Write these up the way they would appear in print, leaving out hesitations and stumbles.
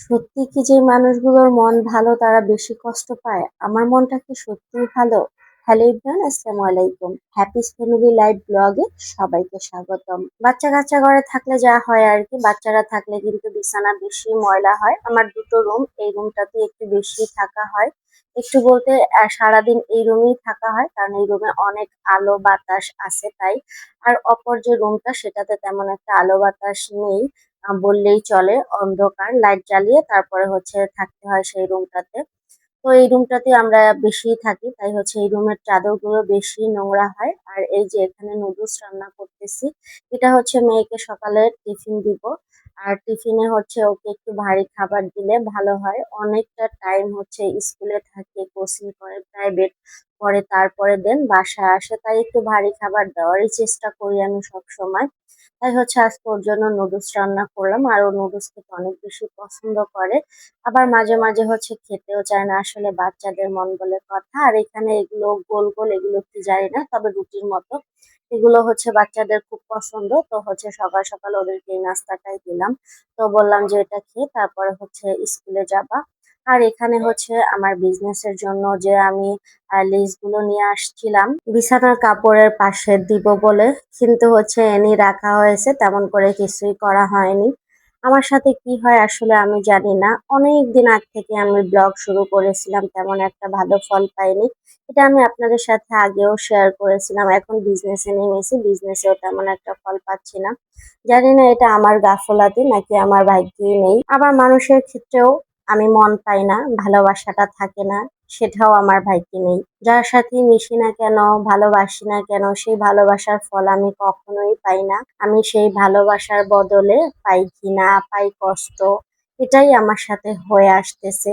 সত্যি কি যে মানুষগুলোর মন ভালো তারা বেশি কষ্ট পায়? আমার মনটা কি সত্যিই ভালো? হ্যালো এভরিওয়ান, আসসালামু আলাইকুম। হ্যাপিস ফ্যামিলি লাইফ ব্লগে সবাইকে স্বাগতম। বাচ্চা-কাচ্চা ঘরে থাকলে যা হয় আরকি, বাচ্চারা থাকলে কিন্তু বিছানা বেশি ময়লা হয়। আমার ২ টো রুম, এই রুমটাতে একটু বেশি থাকা হয়। একটু বলতে সারাদিন এই রুমেই থাকা হয় কারণ এই রুমে অনেক আলো বাতাস আছে তাই। আর অপর যে রুমটা সেটাতে তেমন একটা আলো বাতাস নেই। বললেই চলে। অন্ধকার লাইট জ্বালিয়ে তারপরে হচ্ছে থাকতে হয় সেই রুমটাতে। তো এই রুমটাতে আমরা বেশিই থাকি। তাই হচ্ছে এই রুমের চাদরগুলো বেশি নোংরা হয়। আর এই যে এখানে নুডলস রান্না করতেছি। এটা হচ্ছে মেয়েকে সকালে টিফিন দিব। আর টিফিনে হচ্ছে ওকে একটু ভারী খাবার দিলে ভালো হয়। অনেকটা টাইম হচ্ছে স্কুলে থাকে, কোচিং করে, প্রাইভেট পড়ে তারপরে দেন বাসায় আসে। তাই একটু ভারী খাবার দেওয়ারই চেষ্টা করি আমি সবসময়। তাই হচ্ছে আজকে ওর জন্য নুডলস রান্না করলাম। আর ও নুডলস খেতে অনেক বেশি পছন্দ করে। আবার মাঝে, মাঝে হচ্ছে খেতেও চায় না। আসলে বাচ্চাদের মন বলে কথা। আর এখানে এগুলো গোল, গোল এগুলো কি জানি না। তবে রুটির মতো। এগুলো হচ্ছে বাচ্চাদের খুব পছন্দ। তো হচ্ছে সকাল, সকাল ওদেরকে এই নাস্তাটাই দিলাম। তো বললাম যে এটা খেয়ে তারপরে হচ্ছে স্কুলে যাবা। আর এখানে হচ্ছে আমার বিজনেসের জন্য যে আমি লেস গুলো নিয়ে আসছিলাম বিছানার কাপড়ের পাশে দিব বলে, কিন্তু হচ্ছে এনে রাখা হয়েছে, তেমন করে কিছুই করা হয়নি। আমার সাথে কি হয় আসলে আমি জানি না। অনেক দিন আগ থেকে আমি ব্লগ শুরু করেছিলাম, তেমন একটা ভালো ফল পাইনি। এটা আমি আপনাদের সাথে আগেও শেয়ার করেছিলাম। এখন বিজনেসে নেমেছি, বিজনেসেও তেমন একটা ফল পাচ্ছি না। জানি না এটা আমার গাফলাতি নাকি আমার ভাগ্যেই নেই। আবার মানুষের ক্ষেত্রেও আমি মন পাই না, ভালোবাসাটা থাকে না, সেটাও আমার ভাগ্যে নেই। যার সাথেই মিশি না কেন, ভালোবাসি না কেন, সেই ভালোবাসার ফল আমি কখনোই পাই না। আমি সেই ভালোবাসার বদলে পাই ঘৃণা, পাই কষ্ট। এটাই আমার সাথে হয়ে আসতেছে।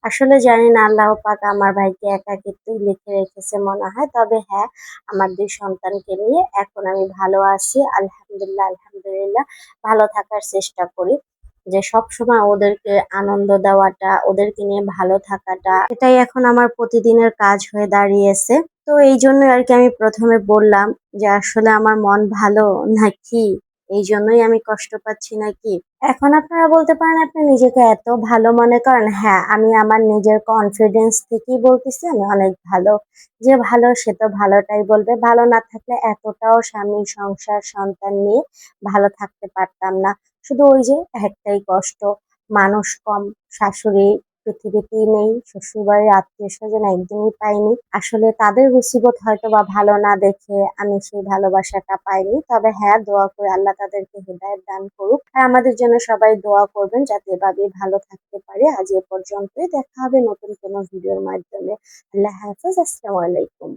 আসলে জানি না আল্লাহ পাক আমার ভাইকে একাকিত্বই লিখে রেখেছে মনে হয়। তবে হ্যাঁ, আমার ২ সন্তানকে নিয়ে এখন আমি ভালো আছি। আলহামদুলিল্লাহ, আলহামদুলিল্লাহ। ভালো থাকার চেষ্টা করি। যে সবসময় ওদেরকে আনন্দ দেওয়াটা, ওদেরকে নিয়ে ভালো থাকাটা, এটাই এখন আমার প্রতিদিনের কাজ হয়ে দাঁড়িয়েছে। তো এইজন্যই আরকি আমি ১ম এ বললাম যে আসলে আমার মন ভালো নাকি? এইজন্যই আমি কষ্ট পাচ্ছি নাকি? এখন আপনারা বলতে পারেন আপনি নিজেকে এত ভালো মনে করেন। হ্যাঁ, আমি আমার নিজের কনফিডেন্স থেকেই বলতেছি আমি অনেক ভালো। যে ভালো সে তো ভালোটাই বলবে। ভালো না থাকলে এতটাও স্বামী, সংসার, সন্তান নিয়ে ভালো থাকতে পারতাম না। শুধু ওই যে একটাই কষ্ট, মানুষ কম, শাশুড়ি পৃথিবীতেই নেই, শ্বশুরবাড়ির আত্মীয়স্বজন একদমই পাইনি। আসলে তাদের মুসিবত হয়তোবা ভালো না দেখে আমি সেই ভালোবাসাটা পাইনি। তবে হ্যাঁ, দোয়া করি আল্লাহ তাদেরকে হেদায়েত দান করুক। আর আমাদের জন্য সবাই দোয়া করবেন যাতে এভাবেই ভালো থাকতে পারি। আজ এ পর্যন্তই। দেখা হবে নতুন কোনো ভিডিওর মাধ্যমে। আল্লাহ হাফেজ। আসসালামু আলাইকুম।